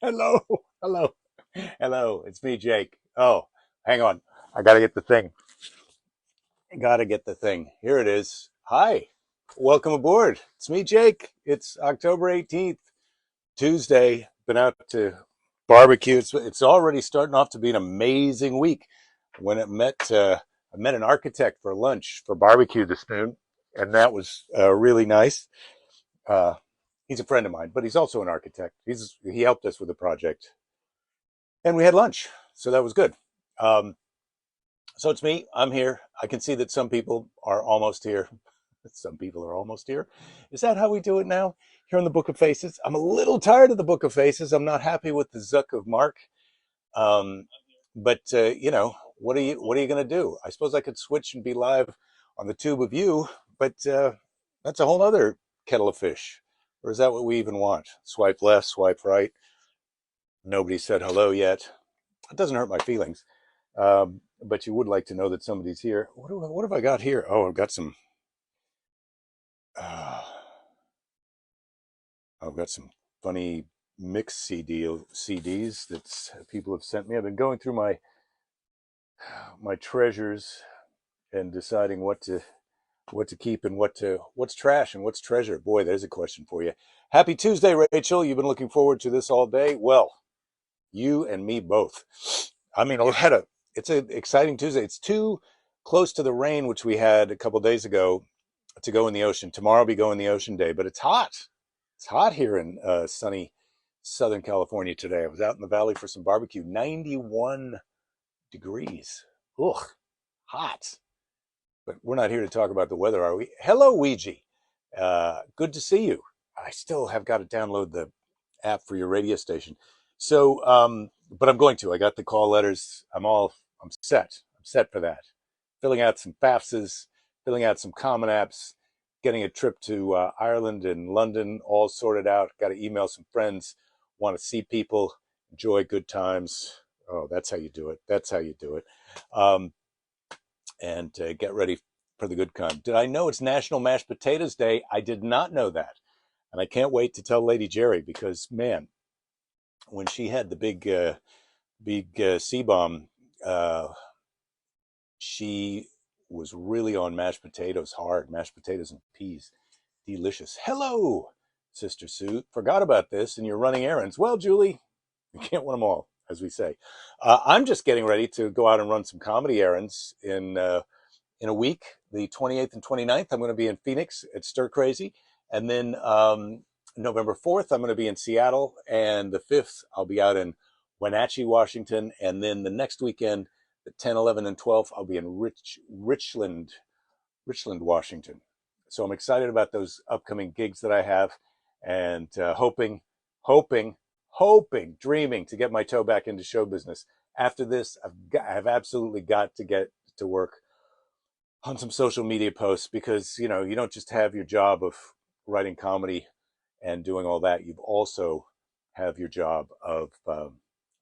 Hello, hello, hello. It's me, Jake. Oh, hang on. I gotta get the thing. I gotta get the thing. Here it is. Hi, welcome aboard. It's me, Jake. It's October 18th, Tuesday. Been out to barbecue. It's already starting off to be an amazing week. When it met, I met an architect for lunch for barbecue this noon, and that was really nice. Uh, he's a friend of mine, but he's also an architect. He helped us with the project and we had lunch, so that was good. Um, so it's me. I'm here. I can see that some people are almost here. Some people are almost here. Is that how we do it now? Here in the Book of Faces. I'm a little tired of the Book of Faces. I'm not happy with the Zuck of Mark. Um, but what are you going to do? I suppose I could switch and be live on the tube of you, but that's a whole other kettle of fish. Or is that what we even want? Swipe left, swipe right. Nobody said hello yet. It doesn't hurt my feelings. But you would like to know that somebody's here. What have I got here? Oh, I've got some. Uh, I've got some funny mix CDs that people have sent me. I've been going through my treasures and deciding what to keep and what's trash and what's treasure. Boy, there's a question for you. Happy Tuesday, Rachel. You've been looking forward to this all day. Well, you and me both. I mean, it's an exciting Tuesday. It's too close to the rain, which we had a couple days ago, to go in the ocean. Tomorrow will be going the ocean day, but it's hot. It's hot here in sunny Southern California today. I was out in the valley for some barbecue. 91 degrees. Ugh, hot. But we're not here to talk about the weather, are we? Hello, Ouija. Good to see you. I still have got to download the app for your radio station. So, but I'm going to. I got the call letters. I'm set. I'm set for that. Filling out some FAFSAs, filling out some Common Apps, getting a trip to Ireland and London all sorted out. Got to email some friends. Want to see people, enjoy good times. Oh, that's how you do it. That's how you do it. Um, and get ready for the good kind. Did I know it's National Mashed Potatoes Day? I did not know that. And I can't wait to tell Lady Jerry because, man, when she had the big C-bomb, uh, she was really on mashed potatoes hard, mashed potatoes and peas. Delicious. Hello, Sister Sue. Forgot about this and you're running errands. Well, Julie, you can't win them all, as we say. I'm just getting ready to go out and run some comedy errands in a week, the 28th and 29th. I'm going to be in Phoenix at Stir Crazy. And then November 4th, I'm going to be in Seattle. And the 5th, I'll be out in Wenatchee, Washington. And then the next weekend, the 10th, 11th, and 12th, I'll be in Richland, Washington. So I'm excited about those upcoming gigs that I have and hoping, dreaming to get my toe back into show business. After this, I've absolutely got to get to work on some social media posts because you don't just have your job of writing comedy and doing all that. You've also have your job of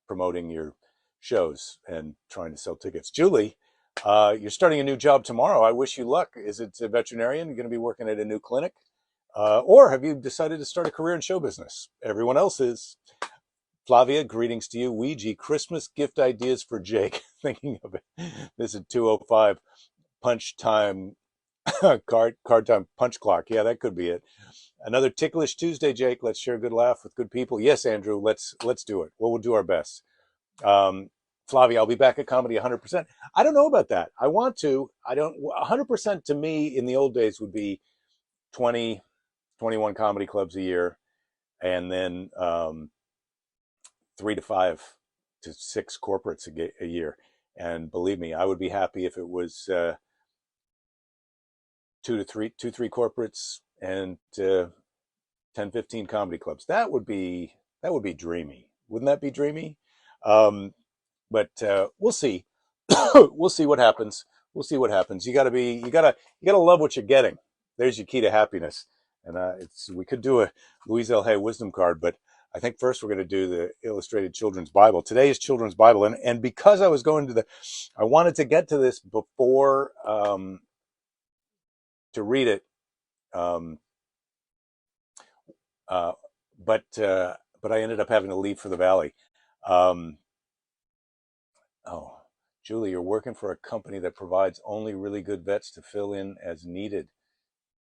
promoting your shows and trying to sell tickets. Julie, you're starting a new job tomorrow. I wish you luck. Is it a veterinarian? You're going to be working at a new clinic, or have you decided to start a career in show business? Everyone else is. Flavia, greetings to you. Ouija, Christmas gift ideas for Jake. Thinking of it. This is 2:05. Punch time, card time, punch clock. Yeah, that could be it. Another ticklish Tuesday, Jake. Let's share a good laugh with good people. Yes, Andrew. Let's do it. Well, we'll do our best. Flavia, I'll be back at comedy 100%. I don't know about that. I want to. I don't. 100% to me in the old days would be 20, 21 comedy clubs a year, and then 3 to 5 to 6 corporates a year. And believe me, I would be happy if it was 2 to 3 corporates and 10, 15 comedy clubs. That would be dreamy. Wouldn't that be dreamy? But we'll see. We'll see what happens. We'll see what happens. You gotta love what you're getting. There's your key to happiness. And we could do a Louise L. Hay wisdom card, but I think first we're going to do the illustrated children's Bible. Today is children's Bible, and because I was I wanted to get to this before to read it. Um, uh, but but I ended up having to leave for the valley. Um, oh, Julie, you're working for a company that provides only really good vets to fill in as needed.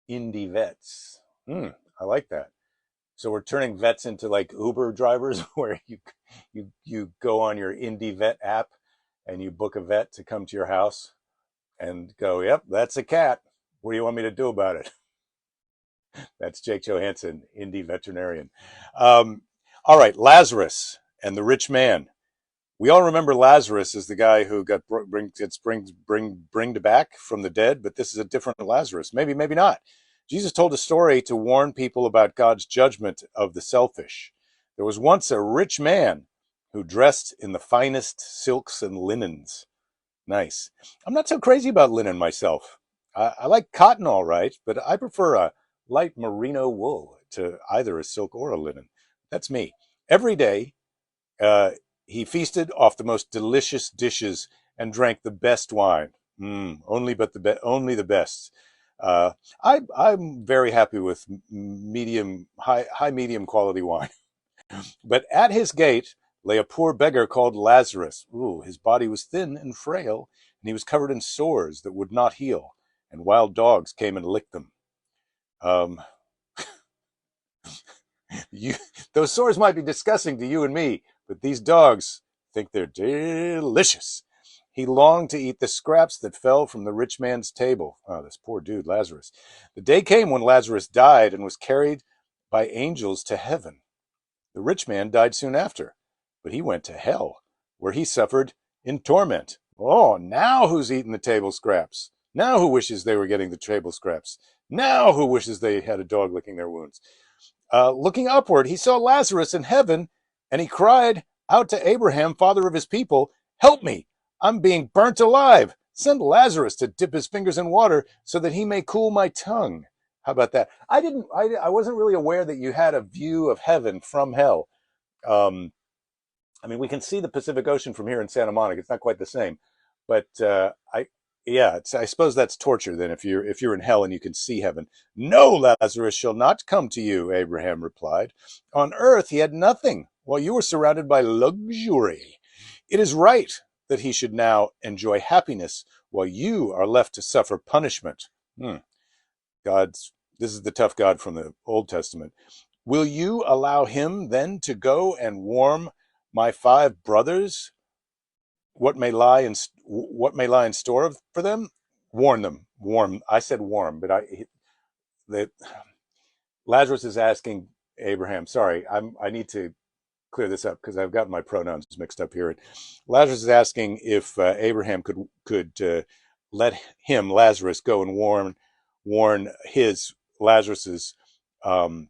Indie vets. I like that. So we're turning vets into like Uber drivers, where you go on your Indie Vet app and you book a vet to come to your house and go, yep, that's a cat. What do you want me to do about it? That's Jake Johannsen, Indie veterinarian. Um, all right, Lazarus and the rich man. We all remember Lazarus as the guy who gets bringed back from the dead, but this is a different Lazarus. Maybe, maybe not. Jesus told a story to warn people about God's judgment of the selfish. There was once a rich man who dressed in the finest silks and linens. Nice. I'm not so crazy about linen myself. I like cotton all right, but I prefer a light merino wool to either a silk or a linen. That's me. Every day, uh, he feasted off the most delicious dishes and drank the best wine. Only the best. Uh, I'm very happy with high medium quality wine. But at his gate lay a poor beggar called Lazarus. Ooh, his body was thin and frail, and he was covered in sores that would not heal, and wild dogs came and licked them. Um, you, those sores might be disgusting to you and me, but these dogs think they're delicious. He longed to eat the scraps that fell from the rich man's table. Oh, this poor dude, Lazarus. The day came when Lazarus died and was carried by angels to heaven. The rich man died soon after, but he went to hell, where he suffered in torment. Oh, now who's eating the table scraps? Now who wishes they were getting the table scraps? Now who wishes they had a dog licking their wounds? Looking upward, he saw Lazarus in heaven, and he cried out to Abraham, father of his people, help me! I'm being burnt alive. Send Lazarus to dip his fingers in water so that he may cool my tongue. How about that? I wasn't really aware that you had a view of heaven from hell. Um, I mean, we can see the Pacific Ocean from here in Santa Monica. It's not quite the same, but yeah, I suppose that's torture then if you're in hell and you can see heaven. No, Lazarus shall not come to you, Abraham replied. On earth he had nothing, while you were surrounded by luxury. It is right that he should now enjoy happiness, while you are left to suffer punishment. Hmm. This is the tough God from the Old Testament. Will you allow him then to go and warm my 5 brothers? What may lie in store for them? Warn them. Warm. I said warm, but the Lazarus is asking Abraham. Sorry, I need to clear this up because I've got my pronouns mixed up here. Lazarus is asking if Abraham could let him, Lazarus, go and warn his Lazarus's 5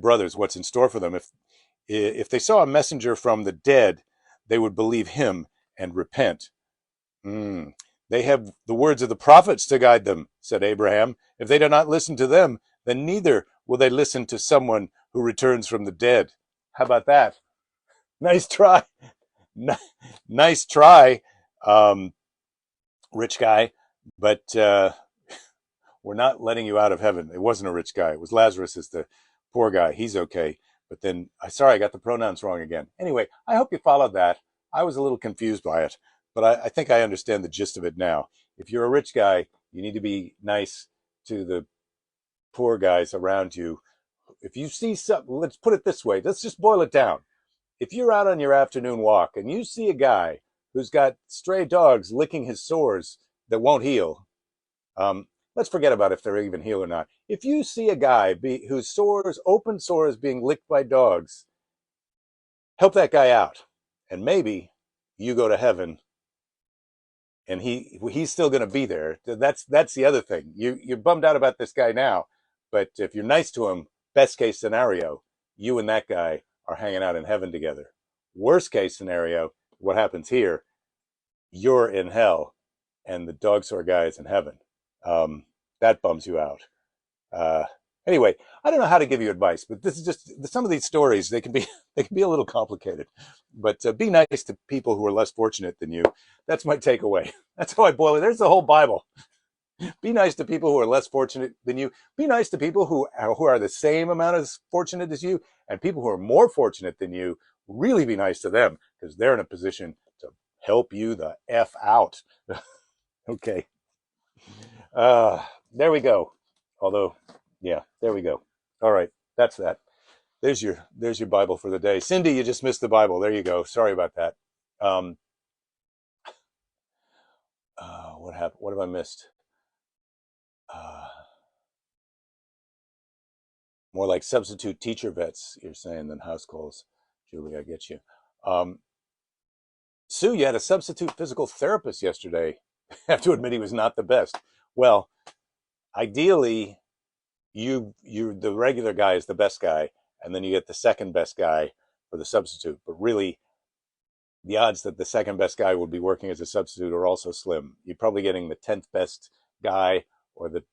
brothers what's in store for them. If they saw a messenger from the dead, they would believe him and repent. Mm. They have the words of the prophets to guide them, said Abraham. If they do not listen to them, then neither will they listen to someone who returns from the dead. How about that? Nice try. Nice try, um, rich guy. But we're not letting you out of heaven. It wasn't a rich guy. It was Lazarus is the poor guy. He's okay. But then, sorry, I got the pronouns wrong again. Anyway, I hope you followed that. I was a little confused by it, but I think I understand the gist of it now. If you're a rich guy, you need to be nice to the poor guys around you. If you see something, let's put it this way. Let's just boil it down. If you're out on your afternoon walk and you see a guy who's got stray dogs licking his sores that won't heal, let's forget about if they're even heal or not. If you see a guy whose open sores, being licked by dogs, help that guy out, and maybe you go to heaven, and he's still going to be there. That's the other thing. You're bummed out about this guy now, but if you're nice to him, best case scenario, you and that guy are hanging out in heaven together. Worst case scenario, what happens here? You're in hell, and the dog sore guy is in heaven. That bums you out. Uh, anyway, I don't know how to give you advice, but this is just some of these stories. They can be a little complicated, but be nice to people who are less fortunate than you. That's my takeaway. That's how I boil it. There's the whole Bible. Be nice to people who are less fortunate than you. Be nice to people who are the same amount as fortunate as you, and people who are more fortunate than you. Really be nice to them because they're in a position to help you the f out. Okay. There we go. Although, yeah, there we go. All right, that's that. There's your Bible for the day. Cindy, you just missed the Bible. There you go. Sorry about that. Um, what happened? What have I missed? Uh, More like substitute teacher vets, you're saying, than house calls. Julie, I get you. Um, Sue, you had a substitute physical therapist yesterday. I have to admit he was not the best. Well, ideally, you the regular guy is the best guy, and then you get the second best guy for the substitute. But really, the odds that the second best guy would be working as a substitute are also slim. You're probably getting the 10th best guy or the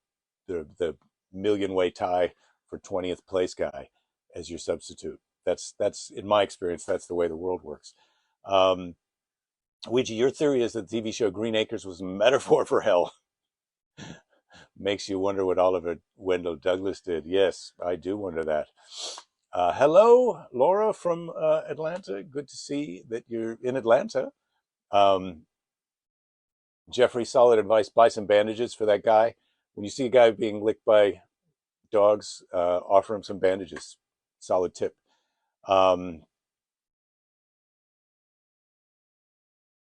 million way tie for 20th place guy as your substitute. That's in my experience, that's the way the world works. Um, Ouija, your theory is that the TV show Green Acres was a metaphor for hell. Makes you wonder what Oliver Wendell Douglas did. Yes, I do wonder that. Hello, Laura from Atlanta. Good to see that you're in Atlanta. Um, Jeffrey, solid advice. Buy some bandages for that guy. When you see a guy being licked by dogs, offer him some bandages. Solid tip. Um,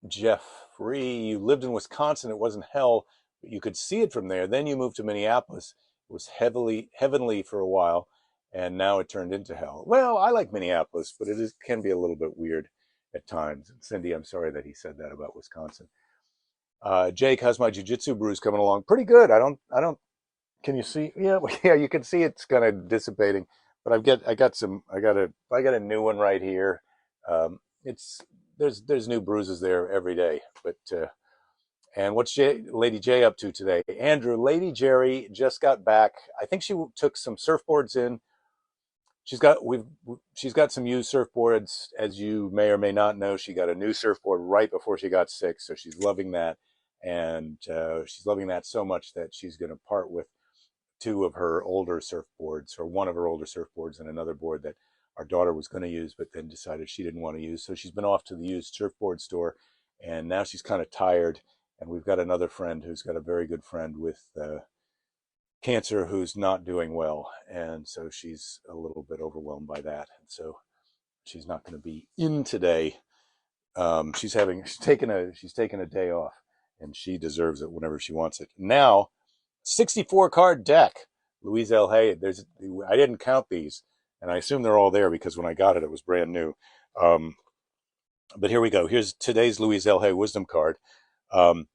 Jeffrey, you lived in Wisconsin. It wasn't hell, but you could see it from there. Then you moved to Minneapolis. It was heavily heavenly for a while, and now it turned into hell. Well, I like Minneapolis, but can be a little bit weird at times. Cindy, I'm sorry that he said that about Wisconsin. Jake, how's my jujitsu bruise coming along? Pretty good. I don't. Can you see? Yeah, yeah, you can see it's kind of dissipating. But I got a new one right here. It's there's new bruises there every day. But and what's Lady J up to today? Andrew, Lady Jerry just got back. I think she took some surfboards in. She's got some used surfboards, as you may or may not know. She got a new surfboard right before she got sick, so she's loving that, and she's loving that so much that she's going to part with two of her older surfboards, or one of her older surfboards, and another board that our daughter was going to use, but then decided she didn't want to use. So she's been off to the used surfboard store, and now she's kind of tired. And we've got another friend who's got a very good friend with cancer who's not doing well, and so she's a little bit overwhelmed by that, and so she's not going to be in today. She's taking a day off, and she deserves it whenever she wants it. Now, 64 card deck. Louise L. Hay. I didn't count these, and I assume they're all there because when I got it, it was brand new. Um, but here we go. Here's today's Louise L. Hay wisdom card. Um,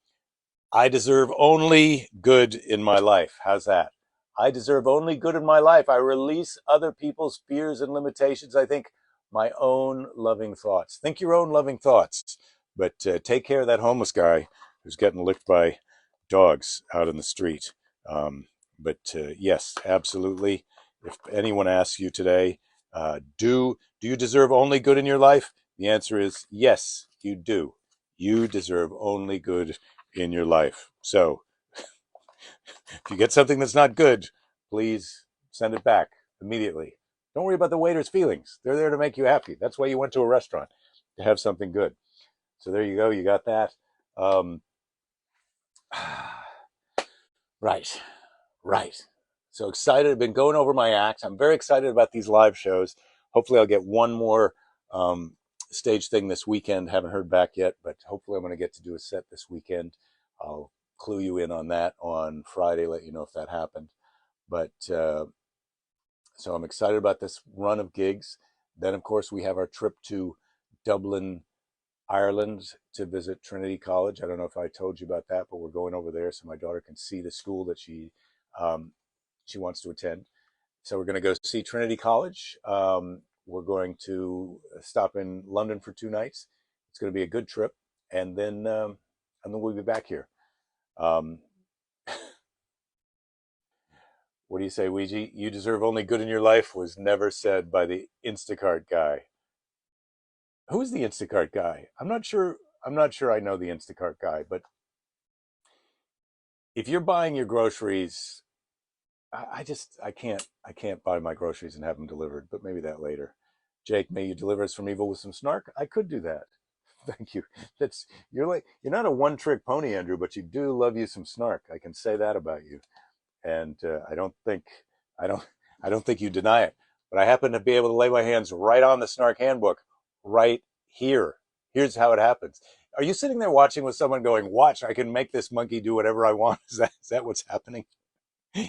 I deserve only good in my life. How's that? I deserve only good in my life. I release other people's fears and limitations. I think my own loving thoughts. Think your own loving thoughts, but take care of that homeless guy who's getting licked by dogs out in the street. But yes, absolutely. If anyone asks you today, do you deserve only good in your life? The answer is yes, you do. You deserve only good in your life. So if you get something that's not good, please send it back immediately. Don't worry about the waiter's feelings. They're there to make you happy. That's why you went to a restaurant, to have something good. So there you go. You got that. Um, right. Right. So excited. I've been going over my act. I'm very excited about these live shows. Hopefully, I'll get one more stage thing this weekend. Haven't heard back yet, but hopefully, I'm going to get to do a set this weekend. I'll clue you in on that on Friday, let you know if that happened. But so I'm excited about this run of gigs. Then, of course, we have our trip to Dublin, Ireland to visit Trinity College. I don't know if I told you about that, but we're going over there so my daughter can see the school that um, she wants to attend. So we're going to go see Trinity College. We're going to stop in London for 2 nights. It's going to be a good trip, and then we'll be back here. Um, what do you say, Ouija? You deserve only good in your life was never said by the Instacart guy. Who is the Instacart guy? I'm not sure. I'm not sure I know the Instacart guy, but if you're buying your groceries, I can't buy my groceries and have them delivered, but maybe that later. Jake, may you deliver us from evil with some snark? I could do that. Thank you. That's you're not a one trick pony, Andrew, but you do love you some snark. I can say that about you, and I don't I don't think you deny it. But I happen to be able to lay my hands right on the snark handbook, right here. Here's how it happens. Are you sitting there watching with someone going, "Watch, I can make this monkey do whatever I want"? Is that what's happening?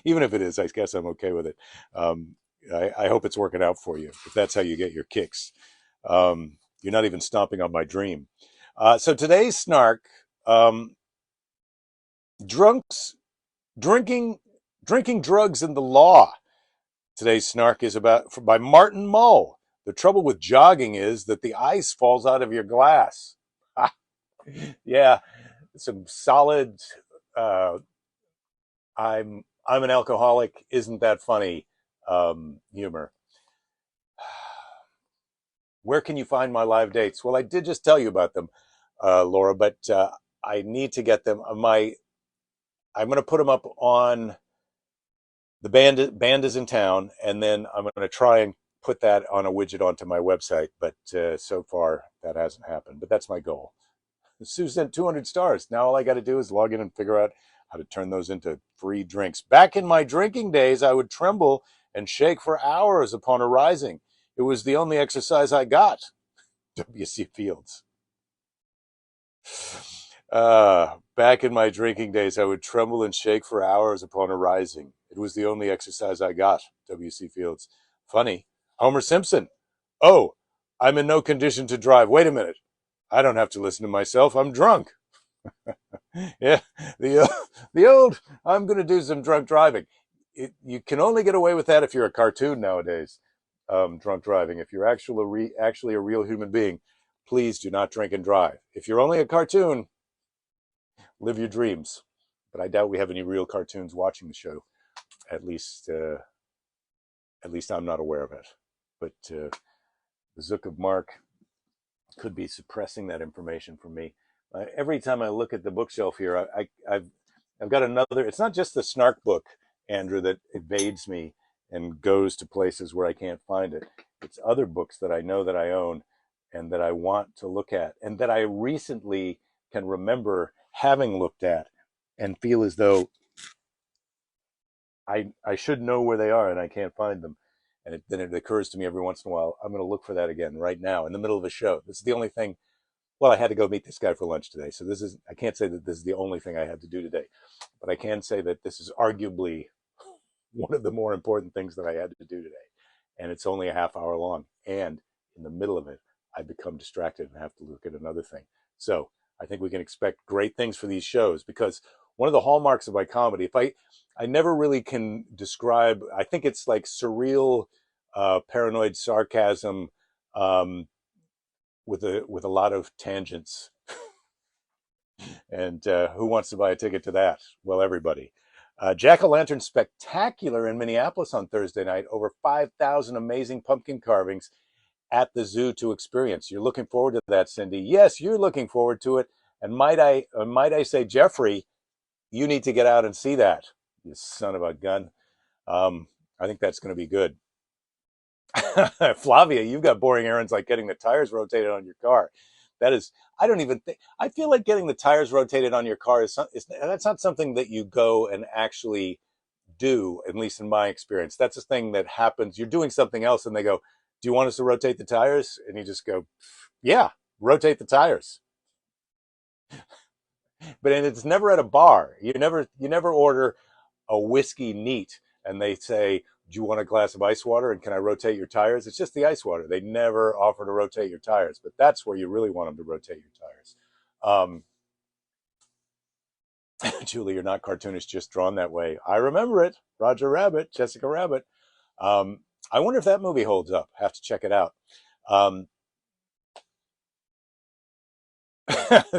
Even if it is, I guess I'm okay with it. Um, I hope it's working out for you. If that's how you get your kicks, you're not even stomping on my dream. So today's snark, um, drunks drinking drinking drugs and the law. Today's snark is by Martin Mull. The trouble with jogging is that the ice falls out of your glass. Yeah, some solid. Uh, I'm an alcoholic. Isn't that funny? Humor. Where can you find my live dates? Well, I did just tell you about them, Laura, but I need to get them. I'm going to put them up on the band is in town, and then I'm going to try and put that on a widget onto my website. But so far, that hasn't happened. But that's my goal. Sue sent 200 stars. Now all I got to do is log in and figure out how to turn those into free drinks. Back in my drinking days, I would tremble and shake for hours upon arising. It was the only exercise I got. W.C. Fields. Back in my drinking days, I would tremble and shake for hours upon arising. It was the only exercise I got. W.C. Fields. Funny. Homer Simpson. Oh, I'm in no condition to drive. Wait a minute. I don't have to listen to myself. I'm drunk. Yeah, the old. I'm going to do some drunk driving. You can only get away with that if you're a cartoon nowadays. Drunk driving. If you're actually a real human being, please do not drink and drive. If you're only a cartoon, live your dreams. But I doubt we have any real cartoons watching the show. At least, I'm not aware of it. But the Zook of Mark could be suppressing that information from me. Every time I look at the bookshelf here, I've got another. It's not just the snark book, Andrew, that evades me and goes to places where I can't find it. It's other books that I know that I own and that I want to look at and that I recently can remember having looked at and feel as though I should know where they are and I can't find them. And then it occurs to me every once in a while, I'm going to look for that again right now in the middle of a show. This is the only thing. Well, I had to go meet this guy for lunch today. So I can't say that this is the only thing I had to do today, but I can say that this is arguably one of the more important things that I had to do today. And it's only a half hour long. And in the middle of it, I become distracted and have to look at another thing. So I think we can expect great things for these shows because one of the hallmarks of my comedy, I never really can describe, I think it's like surreal, paranoid sarcasm, um, with a lot of tangents. And who wants to buy a ticket to that? Well, everybody. Jack-o'-lantern spectacular in Minneapolis on Thursday night. Over 5,000 amazing pumpkin carvings at the zoo to experience. You're looking forward to that, Cindy. Yes, you're looking forward to it. And might I say, Jeffrey, you need to get out and see that. You son of a gun. I think that's going to be good. Flavia, you've got boring errands like getting the tires rotated on your car. That is, I don't even think, I feel like getting the tires rotated on your car that's not something that you go and actually do, at least in my experience. That's a thing that happens. You're doing something else and they go, do you want us to rotate the tires? And you just go, yeah, rotate the tires. But and it's never at a bar. You never order a whiskey neat and they say, do you want a glass of ice water and can I rotate your tires? It's just the ice water. They never offer to rotate your tires, but that's where you really want them to rotate your tires. Julie, you're not cartoonish, just drawn that way. I remember it. Roger Rabbit, Jessica Rabbit. I wonder if that movie holds up. Have to check it out. Um,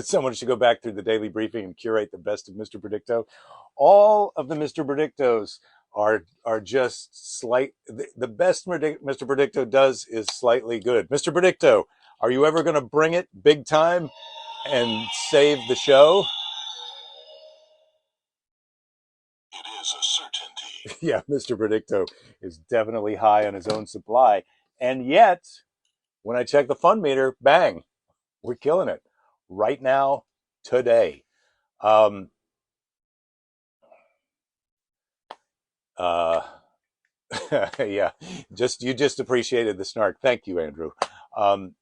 Someone should go back through the daily briefing and curate the best of Mr. Predicto. All of the Mr. Predictos are just slight. The best Mr. Predicto does is slightly good. Mr. Predicto, are you ever going to bring it big time and save the show? Yeah, Mr. Predicto is definitely high on his own supply. And yet, when I check the fund meter, bang, we're killing it right now, today. Um, uh, yeah, you just appreciated the snark. Thank you, Andrew. Um,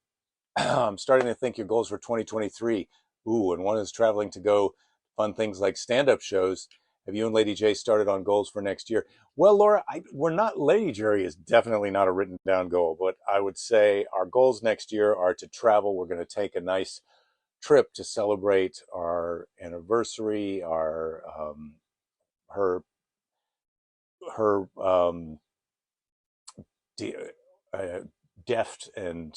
I'm starting to think your goals for 2023. Ooh, and one is traveling to go fun things like stand-up shows. Have you and Lady J started on goals for next year? Well, Laura, we're not. Lady Jury is definitely not a written down goal, but I would say our goals next year are to travel. We're going to take a nice trip to celebrate our anniversary, our her her de- uh, deft and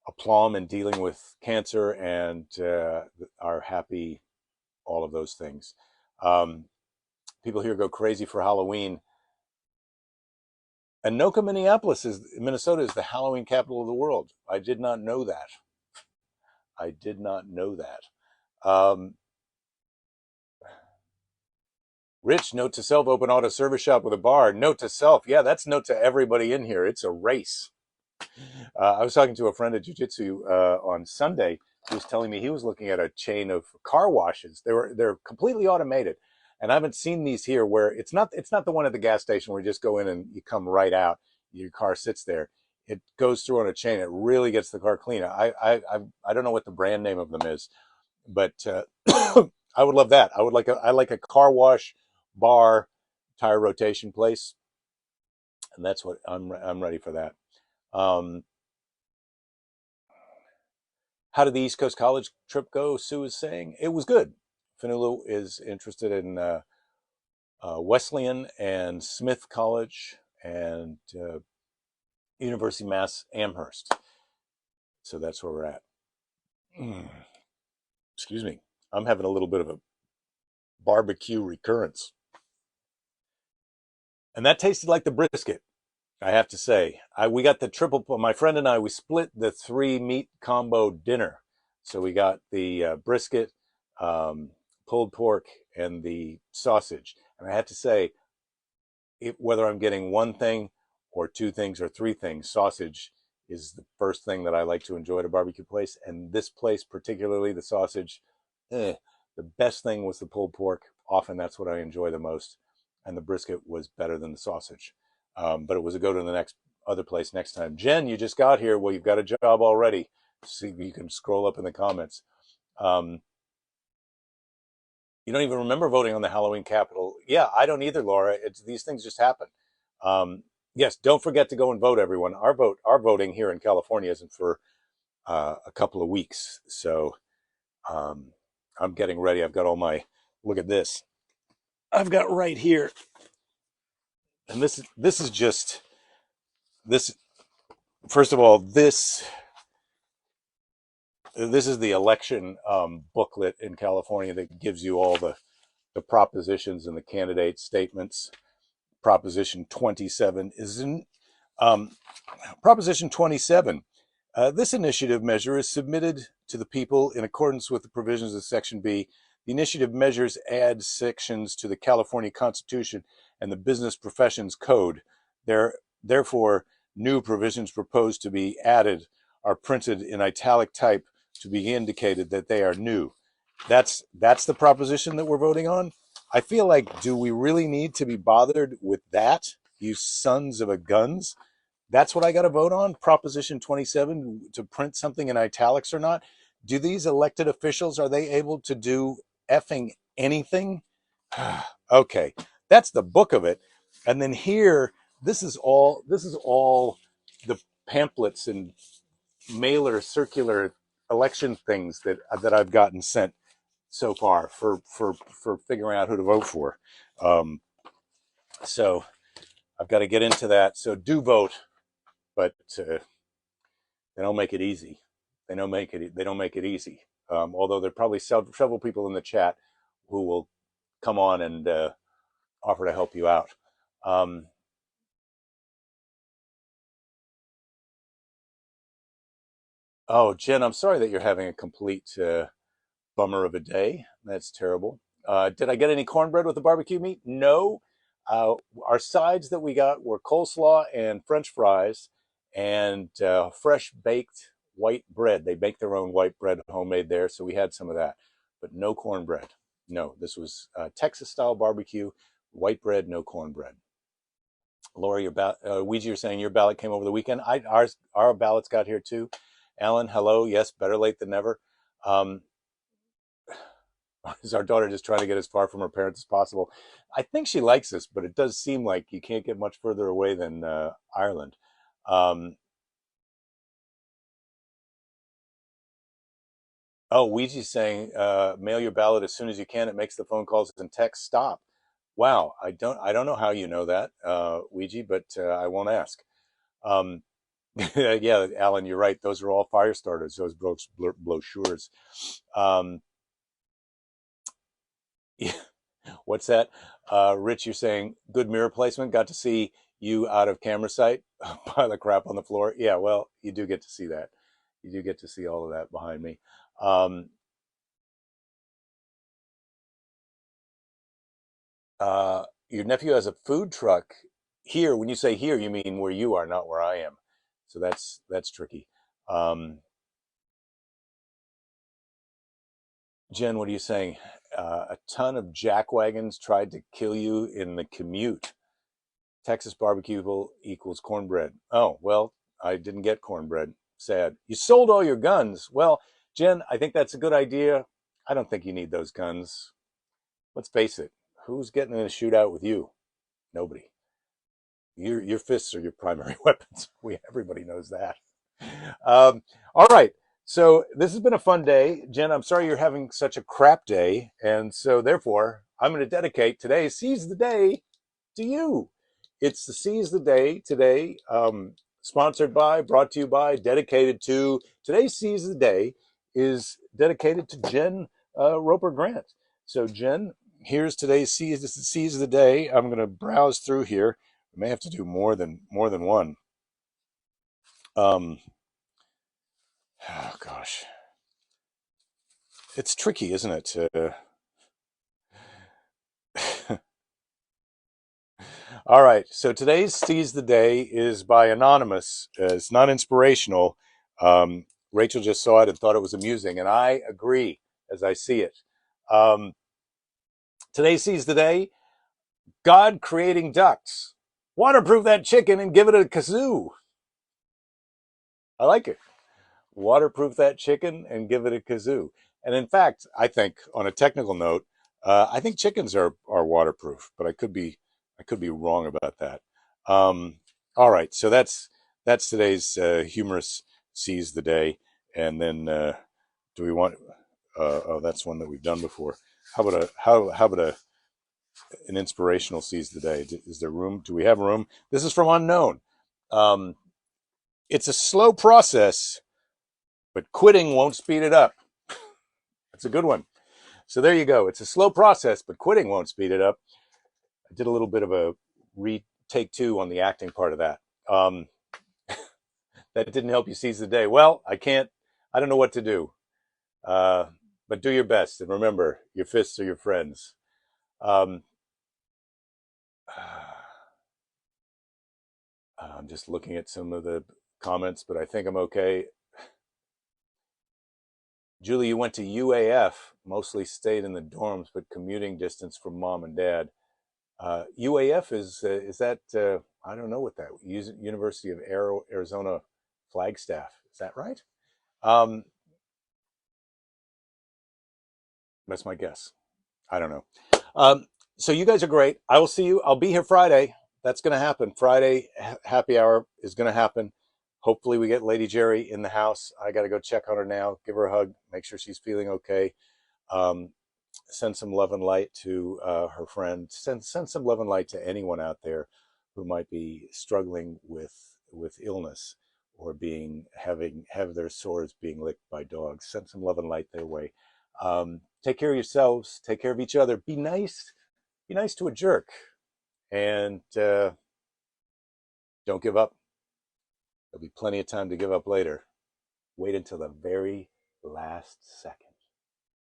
aplomb in dealing with cancer and are happy, all of those things. Um, People here go crazy for Halloween. Anoka, Minnesota is the Halloween capital of the world. I did not know that. I did not know that. Um, Rich, note to self, open auto service shop with a bar. Note to self. Yeah, that's note to everybody in here. It's a race. I was talking to a friend at jiu-jitsu on Sunday. He was telling me he was looking at a chain of car washes. They're completely automated, and I haven't seen these here where it's not the one at the gas station where you just go in and you come right out. Your car sits there. It goes through on a chain. It really gets the car clean. I don't know what the brand name of them is, but I would love that. I like a car wash bar tire rotation place, and that's what I'm ready for that. Um, How did the East Coast college trip go? Sue is saying it was good. Fanulu is interested in Wesleyan and Smith College and University of Mass Amherst. So that's where we're at. Mm, excuse me. I'm having a little bit of a barbecue recurrence. And that tasted like the brisket, I have to say. We got the triple, my friend and I, we split the 3 meat combo dinner. So we got the brisket, um, pulled pork, and the sausage. And I have to say, whether I'm getting one thing or two things or three things, sausage is the first thing that I like to enjoy at a barbecue place. And this place, particularly the sausage, eh, the best thing was the pulled pork. Often that's what I enjoy the most. And the brisket was better than the sausage. But it was a go to the next other place next time. Jen, you just got here. Well, you've got a job already. See, you can scroll up in the comments. Um, you don't even remember voting on the Halloween Capitol. Yeah, I don't either, Laura. These things just happen. Um, yes, don't forget to go and vote, everyone. Our voting here in California isn't for a couple of weeks, so um, I'm getting ready. I've got all my. Look at this. I've got right here, and this is just this. First of all, this is the election booklet in California that gives you all the propositions and the candidate statements. Proposition 27 is in Proposition 27. This initiative measure is submitted to the people in accordance with the provisions of Section B. The initiative measures add sections to the California Constitution and the Business Professions Code. Therefore, new provisions proposed to be added are printed in italic type to be indicated that they are new. That's the proposition that we're voting on. I feel like, do we really need to be bothered with that, you sons of a guns? That's what I got to vote on? Proposition 27, to print something in italics or not? Do these elected officials, are they able to do effing anything? Okay, that's the book of it. And then here, this is all the pamphlets and mailer circular election things that I've gotten sent so far for figuring out who to vote for. Um, so I've got to get into that. So do vote, but they don't make it easy. They don't make it easy. Although there are probably several people in the chat who will come on and offer to help you out. Um, oh, Jen, I'm sorry that you're having a complete bummer of a day. That's terrible. Did I get any cornbread with the barbecue meat? No. Our sides that we got were coleslaw and French fries and fresh baked white bread. They bake their own white bread homemade there, so we had some of that, but no cornbread. No, this was Texas style barbecue, white bread, no cornbread. Laura, Ouija, you're saying your ballot came over the weekend. Our ballots got here too. Alan, hello. Yes, better late than never. Um, is our daughter just trying to get as far from her parents as possible? I think she likes us, but it does seem like you can't get much further away than Ireland. Um, oh, Ouija's saying mail your ballot as soon as you can. It makes the phone calls and text stop. Wow, I don't know how you know that, Ouija, but I won't ask. Um, yeah, Alan, you're right. Those are all fire starters. Those brochures. Um, yeah, what's that? Rich, you're saying good mirror placement. Got to see you out of camera sight. Pile of crap on the floor. Yeah, well, you do get to see that. You do get to see all of that behind me. Um, your nephew has a food truck here. When you say here, you mean where you are, not where I am. So that's tricky. Um, Jen, what are you saying? A ton of jack wagons tried to kill you in the commute. Texas barbecue equals cornbread. Oh, well, I didn't get cornbread. Sad. You sold all your guns. Well, Jen, I think that's a good idea. I don't think you need those guns. Let's face it. Who's getting in a shootout with you? Nobody. Your fists are your primary weapons. Everybody knows that. All right. So this has been a fun day, Jen. I'm sorry you're having such a crap day, and so therefore I'm going to dedicate today's Seize the Day to you. It's the Seize the Day today, sponsored by, brought to you by, dedicated to. Today's Seize the Day is dedicated to Jen Roper Grant. So Jen, here's today's Seize the Day. I'm going to browse through here. I may have to do more than one. Oh gosh, it's tricky, isn't it? All right. So today's Seize the Day is by Anonymous. It's not inspirational. Rachel just saw it and thought it was amusing, and I agree as I see it. Um, today's Seize the Day: God creating ducks. Waterproof that chicken and give it a kazoo. I like it. Waterproof that chicken and give it a kazoo. And in fact, I think on a technical note, I think chickens are waterproof, but I could be wrong about that. All right, so that's today's humorous Seize the Day, and then do we want? Oh, that's one that we've done before. How about an inspirational Seize the Day? Is there room? Do we have room? This is from Unknown. Um, it's a slow process, but quitting won't speed it up. That's a good one. So there you go. It's a slow process, but quitting won't speed it up. I did a little bit of a retake two on the acting part of that. Um, that didn't help you seize the day. Well, I don't know what to do. Uh, but do your best. And remember, your fists are your friends. Um, I'm just looking at some of the comments, but I think I'm okay. Julie, you went to UAF, mostly stayed in the dorms, but commuting distance from mom and dad. UAF is that I don't know what that University of Arizona Flagstaff, is that right? Um, that's my guess. I don't know. Um, so you guys are great. I will see you. I'll be here Friday. That's going to happen. Friday happy hour is going to happen. Hopefully we get Lady Jerry in the house. I got to go check on her now. Give her a hug. Make sure she's feeling okay. Um, send some love and light to her friend. Send some love and light to anyone out there who might be struggling with illness or have their sores being licked by dogs. Send some love and light their way. Take care of yourselves. Take care of each other. Be nice. Be nice to a jerk, and don't give up. There'll be plenty of time to give up later. Wait until the very last second,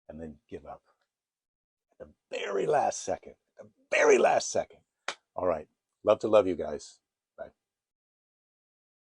and then give up. The very last second. The very last second. All right. Love to love you guys.